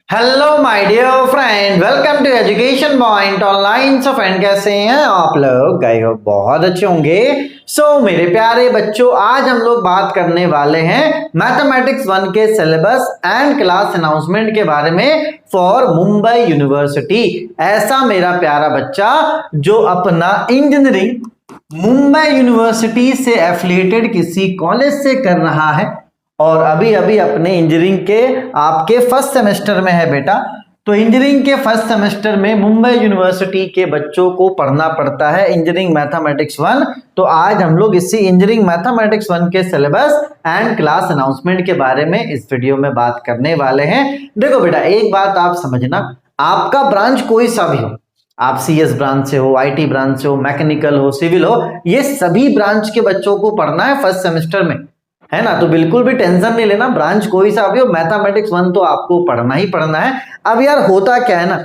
Hello my dear friend, welcome to education point online. So friend, कैसे हैं आप लोग? आई होप बहुत अच्छे होंगे। मेरे प्यारे बच्चों, आज हम लोग बात करने वाले हैं मैथमेटिक्स 1 के सिलेबस एंड क्लास अनाउंसमेंट के बारे में फॉर मुंबई यूनिवर्सिटी। ऐसा मेरा प्यारा बच्चा जो अपना इंजीनियरिंग मुंबई यूनिवर्सिटी से एफिलिएटेड किसी कॉलेज से कर रहा है और अभी अभी अपने इंजीनियरिंग के आपके फर्स्ट सेमेस्टर में है बेटा। तो इंजीनियरिंग के फर्स्ट सेमेस्टर में मुंबई यूनिवर्सिटी के बच्चों को पढ़ना पड़ता है इंजीनियरिंग मैथमेटिक्स 1। तो आज हम लोग इसी इंजीनियरिंग मैथमेटिक्स 1 के सिलेबस एंड क्लास अनाउंसमेंट के बारे में इस वीडियो में बात करने वाले हैं। देखो बेटा, एक बात आप समझना, आपका ब्रांच कोई सा भी हो, आप सीएस ब्रांच से हो, आईटी ब्रांच से हो, मैकेनिकल हो, सिविल हो, ये सभी ब्रांच के बच्चों को पढ़ना है फर्स्ट सेमेस्टर में, है ना। तो बिल्कुल भी टेंशन नहीं लेना, ब्रांच कोई सा भी हो, मैथमेटिक्स 1 तो आपको पढ़ना ही पढ़ना है। अब यार होता क्या है ना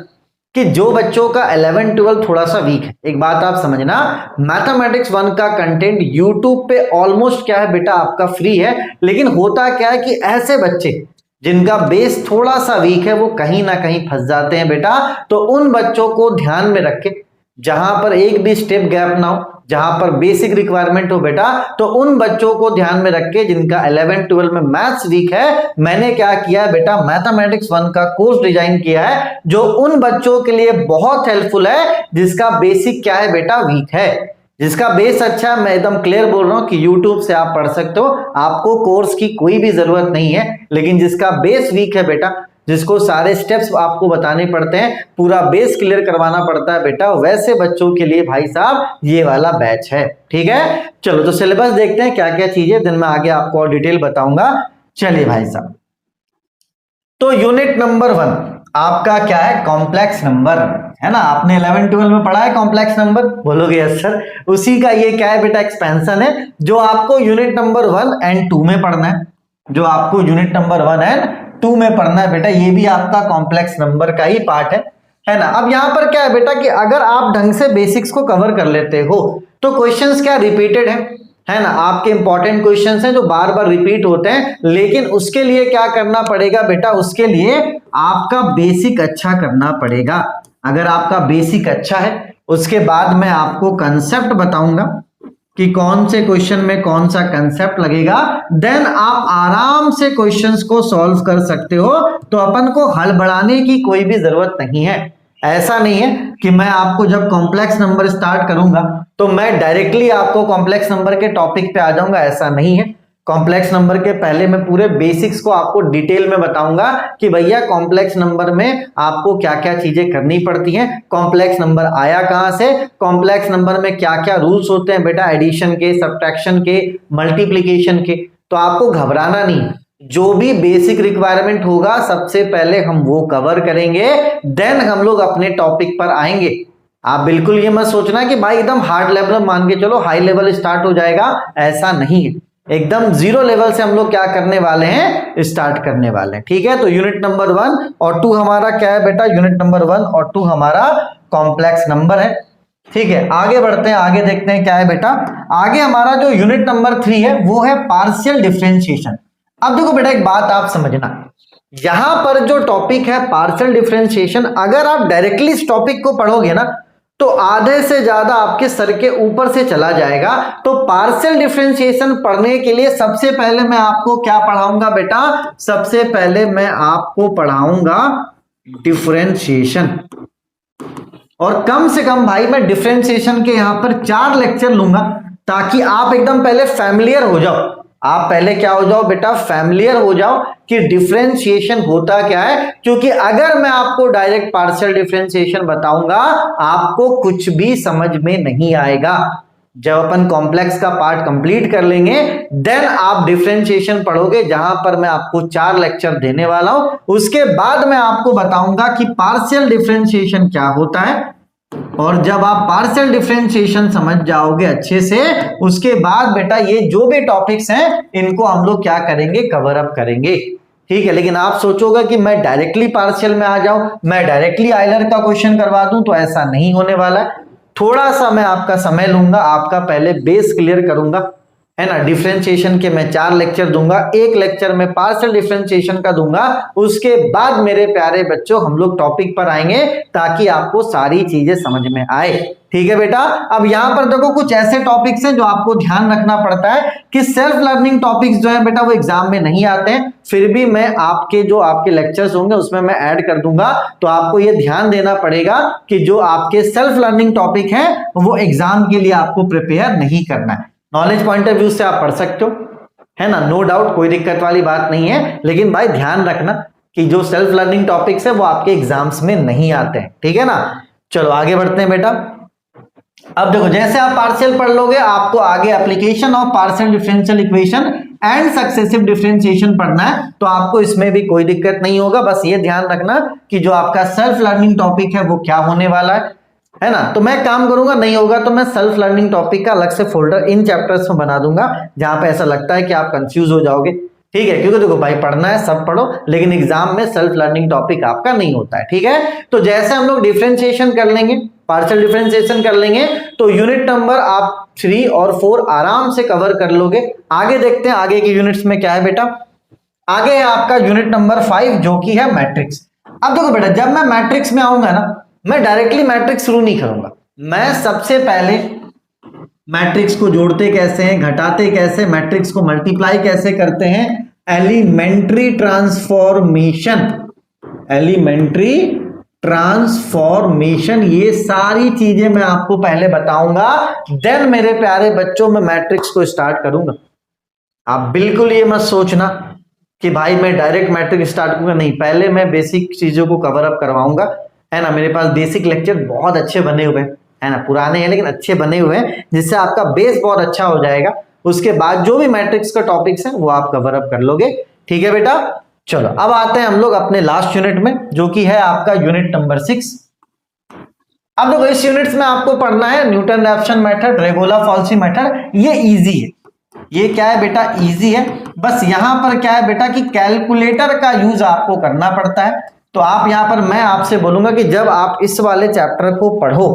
कि जो बच्चों का 11 12 थोड़ा सा वीक है, एक बात आप समझना, मैथमेटिक्स 1 का कंटेंट यूट्यूब पे ऑलमोस्ट क्या है बेटा आपका फ्री है। लेकिन होता क्या है कि ऐसे बच्चे जिनका बेस थोड़ा सा वीक है वो कहीं ना कहीं फंस जाते हैं बेटा। तो उन बच्चों को ध्यान में रखे, जहां पर एक भी स्टेप गैप ना हो, जहां पर बेसिक रिक्वायरमेंट हो बेटा, तो उन बच्चों को ध्यान में रख के जिनका 11 12 में मैथ्स वीक है, मैंने क्या किया है बेटा, मैथमेटिक्स 1 का कोर्स डिजाइन किया है जो उन बच्चों के लिए बहुत हेल्पफुल है जिसका बेसिक क्या है बेटा, वीक है। जिसका बेस अच्छा है, मैं एकदम क्लियर बोल रहा हूं कि YouTube से आप पढ़ सकते हो, आपको कोर्स की कोई भी जरूरत नहीं है। लेकिन जिसका बेस वीक है बेटा, जिसको सारे स्टेप्स आपको बताने पड़ते हैं, पूरा बेस क्लियर करवाना पड़ता है बेटा, वैसे बच्चों के लिए भाई साहब ये वाला बैच है। ठीक है, चलो तो सिलेबस देखते हैं क्या क्या चीजें, दिन में आगे आपको और डिटेल बताऊंगा। चलिए भाई साहब, तो यूनिट नंबर 1 आपका क्या है, कॉम्प्लेक्स नंबर, है ना। आपने 11 12 में पढ़ा है कॉम्प्लेक्स नंबर, बोलोगे यस सर। उसी का ये क्या है बेटा, एक्सपेंशन है जो आपको यूनिट नंबर 1 एंड 2 में पढ़ना है, जो आपको यूनिट नंबर 1 एंड 2 में पढ़ना है बेटा। ये भी आपका कॉम्प्लेक्स नंबर का ही पार्ट है ना। अब यहां पर क्या है बेटा कि अगर आप ढंग से बेसिक्स को कवर कर लेते हो तो क्वेश्चंस क्या रिपीटेड है ना, आपके इंपॉर्टेंट क्वेश्चंस हैं जो बार बार रिपीट होते हैं। लेकिन उसके लिए क्या करना पड़ेगा बेटा, उसके लिए आपका बेसिक अच्छा करना पड़ेगा। अगर आपका बेसिक अच्छा है, उसके बाद मैं आपको कंसेप्ट बताऊंगा कि कौन से क्वेश्चन में कौन सा कंसेप्ट लगेगा, देन आप आराम से क्वेश्चंस को सॉल्व कर सकते हो। तो अपन को हड़बड़ाने की कोई भी जरूरत नहीं है। ऐसा नहीं है कि मैं आपको जब कॉम्प्लेक्स नंबर स्टार्ट करूंगा तो मैं डायरेक्टली आपको कॉम्प्लेक्स नंबर के टॉपिक पे आ जाऊंगा, ऐसा नहीं है। कॉम्प्लेक्स नंबर के पहले मैं पूरे बेसिक्स को आपको डिटेल में बताऊंगा कि भैया कॉम्प्लेक्स नंबर में आपको क्या क्या चीजें करनी पड़ती हैं, कॉम्प्लेक्स नंबर आया कहां से, कॉम्प्लेक्स नंबर में क्या क्या रूल्स होते हैं बेटा, एडिशन के, सब्ट्रैक्शन के, मल्टीप्लीकेशन के। तो आपको घबराना नहीं, जो भी बेसिक रिक्वायरमेंट होगा सबसे पहले हम वो कवर करेंगे, देन हम लोग अपने टॉपिक पर आएंगे। आप बिल्कुल ये मत सोचना कि भाई एकदम हार्ड लेवल मान के चलो, हाई लेवल स्टार्ट हो जाएगा, ऐसा नहीं है। एकदम जीरो लेवल से हम लोग क्या करने वाले हैं, स्टार्ट करने वाले हैं। ठीक है, तो यूनिट नंबर 1 और 2 हमारा क्या है बेटा, यूनिट नंबर 1 और 2 हमारा कॉम्प्लेक्स नंबर है। ठीक है, आगे बढ़ते हैं, आगे देखते हैं क्या है बेटा। आगे हमारा जो यूनिट नंबर 3 है वो है पार्शियल डिफरेंशिएशन। अब देखो बेटा, एक बात आप समझना, यहां पर जो टॉपिक है पार्शियल डिफरेंशिएशन, अगर आप डायरेक्टली इस टॉपिक को पढ़ोगे ना तो आधे से ज्यादा आपके सर के ऊपर से चला जाएगा। तो पार्शियल डिफरेंशिएशन पढ़ने के लिए सबसे पहले मैं आपको क्या पढ़ाऊंगा बेटा, सबसे पहले मैं आपको पढ़ाऊंगा डिफरेंशिएशन। और कम से कम भाई मैं डिफरेंशिएशन के यहां पर 4 लेक्चर लूंगा ताकि आप एकदम पहले फैमिलियर हो जाओ। आप पहले क्या हो जाओ बेटा, फैमिलियर हो जाओ कि डिफरेंशिएशन होता क्या है। क्योंकि अगर मैं आपको डायरेक्ट पार्शियल डिफरेंशिएशन बताऊंगा आपको कुछ भी समझ में नहीं आएगा। जब अपन कॉम्प्लेक्स का पार्ट कंप्लीट कर लेंगे देन आप डिफरेंशिएशन पढ़ोगे, जहां पर मैं आपको 4 लेक्चर देने वाला हूं। उसके बाद मैं आपको बताऊंगा कि पार्शियल डिफरेंशिएशन क्या होता है। और जब आप पार्शियल डिफरेंशिएशन समझ जाओगे अच्छे से, उसके बाद बेटा ये जो भी टॉपिक्स हैं इनको हम लोग क्या करेंगे, कवर अप करेंगे। ठीक है, लेकिन आप सोचोगे कि मैं डायरेक्टली पार्शियल में आ जाऊं, मैं डायरेक्टली आइलर का क्वेश्चन करवा दूं, तो ऐसा नहीं होने वाला है। थोड़ा सा मैं आपका समय लूंगा, आपका पहले बेस क्लियर करूंगा, है ना। डिफरेंशिएशन के मैं 4 लेक्चर दूंगा, एक लेक्चर में पार्शियल डिफरेंशिएशन का दूंगा। उसके बाद मेरे प्यारे बच्चों हम लोग टॉपिक पर आएंगे ताकि आपको सारी चीजें समझ में आए। ठीक है बेटा। अब यहां पर देखो कुछ ऐसे टॉपिक्स हैं जो आपको ध्यान रखना पड़ता है कि सेल्फ लर्निंग टॉपिक्स जो है बेटा वो एग्जाम में नहीं आते हैं, फिर भी मैं आपके जो आपके लेक्चर्स होंगे उसमें मैं ऐड कर दूंगा। तो आपको ये ध्यान देना पड़ेगा कि जो आपके सेल्फ लर्निंग टॉपिक है वो एग्जाम के लिए आपको प्रिपेयर नहीं करना है। नॉलेज पॉइंट ऑफ व्यू से आप पढ़ सकते हो, है ना, नो डाउट, कोई दिक्कत वाली बात नहीं है। लेकिन भाई ध्यान रखना कि जो सेल्फ लर्निंग टॉपिक्स है वो आपके एग्जाम्स में नहीं आते हैं। ठीक है ना। चलो आगे बढ़ते हैं बेटा। अब देखो जैसे आप पार्शियल पढ़ लोगे आपको आगे application of partial differential equation and successive differentiation पढ़ना है, तो आपको इसमें भी कोई दिक्कत नहीं होगा। बस ये ध्यान रखना कि जो आपका सेल्फ लर्निंग टॉपिक है वो क्या होने वाला है ना। तो मैं काम करूंगा, नहीं होगा तो मैं सेल्फ लर्निंग टॉपिक का अलग से फोल्डर इन चैप्टर्स में बना दूंगा जहां पे ऐसा लगता है कि आप कंफ्यूज हो जाओगे। ठीक है, क्योंकि देखो भाई पढ़ना है सब पढ़ो, लेकिन एग्जाम में सेल्फ लर्निंग टॉपिक आपका नहीं होता है। ठीक है, तो जैसे हम लोग डिफरेंशिएशन कर लेंगे, पार्शियल डिफरेंशिएशन कर लेंगे, तो यूनिट नंबर आप 3 और 4 आराम से कवर कर लोगे। आगे देखते हैं आगे की यूनिट्स में क्या है बेटा। आगे है आपका यूनिट नंबर 5 जो कि है मैट्रिक्स। अब देखो बेटा जब मैं मैट्रिक्स में आऊंगा ना, मैं डायरेक्टली मैट्रिक्स शुरू नहीं करूंगा। मैं सबसे पहले मैट्रिक्स को जोड़ते कैसे हैं, घटाते कैसे, मैट्रिक्स को मल्टीप्लाई कैसे करते हैं, एलिमेंट्री ट्रांसफॉर्मेशन, एलिमेंट्री ट्रांसफॉर्मेशन, ये सारी चीजें मैं आपको पहले बताऊंगा। देन मेरे प्यारे बच्चों मैं मैट्रिक्स को स्टार्ट करूंगा। आप बिल्कुल ये मत सोचना कि भाई मैं डायरेक्ट मैट्रिक्स स्टार्ट करूंगा, नहीं, पहले मैं बेसिक चीजों को कवर अप करवाऊंगा, है ना। मेरे पास बेसिक लेक्चर बहुत अच्छे बने हुए हैं, है ना, पुराने हैं लेकिन अच्छे बने हुए हैं, जिससे आपका बेस बहुत अच्छा हो जाएगा। उसके बाद जो भी मैट्रिक्स का टॉपिक्स है वो आप कवर अप कर लोगे। ठीक है बेटा। चलो अब आते हैं हम लोग अपने लास्ट यूनिट में जो कि है आपका यूनिट नंबर 6। अब देखो इस यूनिट्स में आपको पढ़ना है न्यूटन रैप्सन मेथड, रेगुला-फॉल्सी मेथड। ये इजी है, ये क्या है बेटा, इजी है। बस यहां पर क्या है बेटा कि कैलकुलेटर का यूज आपको करना पड़ता है। तो आप यहां पर मैं आपसे बोलूंगा कि जब आप इस वाले चैप्टर को पढ़ो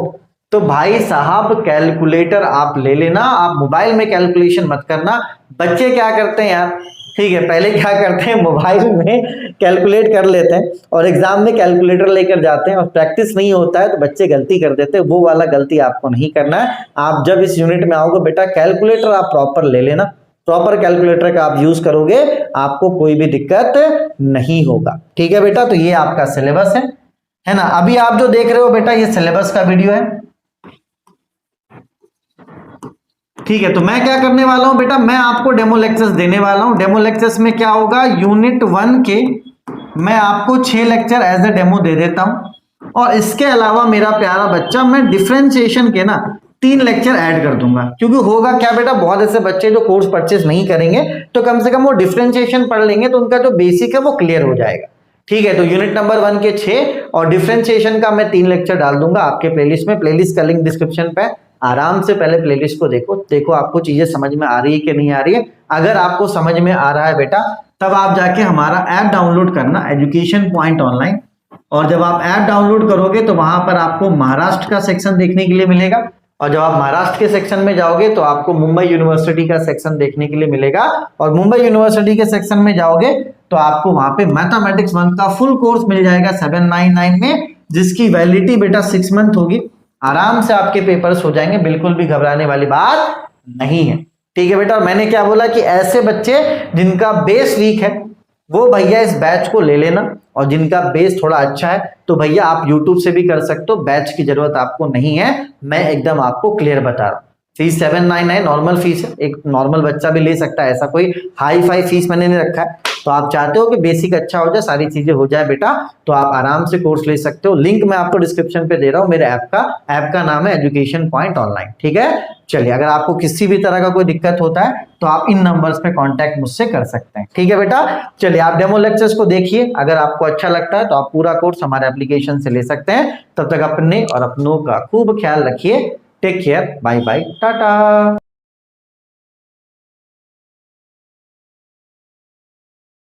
तो भाई साहब कैलकुलेटर आप ले लेना, आप मोबाइल में कैलकुलेशन मत करना। बच्चे क्या करते हैं यार, ठीक है, पहले क्या करते हैं मोबाइल में कैलकुलेट कर लेते हैं और एग्जाम में कैलकुलेटर लेकर जाते हैं और प्रैक्टिस नहीं होता है तो बच्चे गलती कर देते हैं। वो वाला गलती आपको नहीं करना है। आप जब इस यूनिट में आओगे बेटा कैलकुलेटर आप प्रॉपर ले लेना, प्रॉपर कैलकुलेटर का आप यूज करोगे आपको कोई भी दिक्कत नहीं होगा। ठीक है बेटा, तो ये आपका सिलेबस है ना। अभी आप जो देख रहे हो बेटा ये सिलेबस का वीडियो है। ठीक है, तो मैं क्या करने वाला हूं बेटा, मैं आपको डेमो लेक्चर्स देने वाला हूं। डेमो लेक्चर्स में क्या होगा, यूनिट 1 के मैं आपको 6 लेक्चर एज ए डेमो दे देता हूं और इसके अलावा मेरा प्यारा बच्चा मैं डिफरेंशिएशन के ना 3 लेक्चर ऐड कर दूंगा। क्योंकि होगा क्या बेटा, बहुत ऐसे बच्चे जो कोर्स परचेस नहीं करेंगे तो कम से कम वो डिफरेंशिएशन पढ़ लेंगे तो उनका जो बेसिक है वो क्लियर हो जाएगा। ठीक है, तो यूनिट नंबर 1 के 6 और डिफरेंशिएशन का मैं 3 लेक्चर डाल दूंगा आपके प्लेलिस्ट में। प्लेलिस्ट का लिंक डिस्क्रिप्शन पे, आराम से पहले प्लेलिस्ट को देखो आपको चीजें समझ में आ रही है कि नहीं आ रही है। अगर आपको समझ में आ रहा है बेटा तब आप जाके हमारा ऐप डाउनलोड करना, एजुकेशन पॉइंट ऑनलाइन। और जब आप ऐप डाउनलोड करोगे तो वहां पर आपको महाराष्ट्र का सेक्शन देखने के लिए मिलेगा और जब आप महाराष्ट्र के सेक्शन में जाओगे तो आपको मुंबई यूनिवर्सिटी का सेक्शन देखने के लिए मिलेगा और मुंबई यूनिवर्सिटी के सेक्शन में जाओगे तो आपको वहां पे मैथमेटिक्स 1 का फुल कोर्स मिल जाएगा 799 में, जिसकी वैलिडिटी बेटा 6 मंथ होगी। आराम से आपके पेपर्स हो जाएंगे, बिल्कुल भी घबराने वाली बात नहीं है। ठीक है बेटा, और मैंने क्या बोला कि ऐसे बच्चे जिनका बेस वीक है वो भैया इस बैच को ले लेना और जिनका बेस थोड़ा अच्छा है तो भैया आप यूट्यूब से भी कर सकते हो, बैच की जरूरत आपको नहीं है। मैं एकदम आपको क्लियर बता रहा हूँ। फीस 799 नॉर्मल फीस है, एक नॉर्मल बच्चा भी ले सकता है, ऐसा कोई हाई फाई फीस मैंने नहीं रखा है। तो आप चाहते हो कि बेसिक अच्छा हो जाए, सारी चीजें हो जाए बेटा, तो आप आराम से कोर्स ले सकते हो। लिंक मैं आपको डिस्क्रिप्शन पे दे रहा हूँ मेरे ऐप का नाम है एजुकेशन पॉइंट ऑनलाइन। ठीक है, चलिए अगर आपको किसी भी तरह का कोई दिक्कत होता है तो आप इन नंबर्स पे कांटेक्ट मुझसे कर सकते हैं। ठीक है बेटा, चलिए आप डेमो लेक्चर्स को देखिए, अगर आपको अच्छा लगता है तो आप पूरा कोर्स हमारे एप्लीकेशन से ले सकते हैं। तब तक अपने और अपनों का खूब ख्याल रखिए। Take care, bye bye, Tata.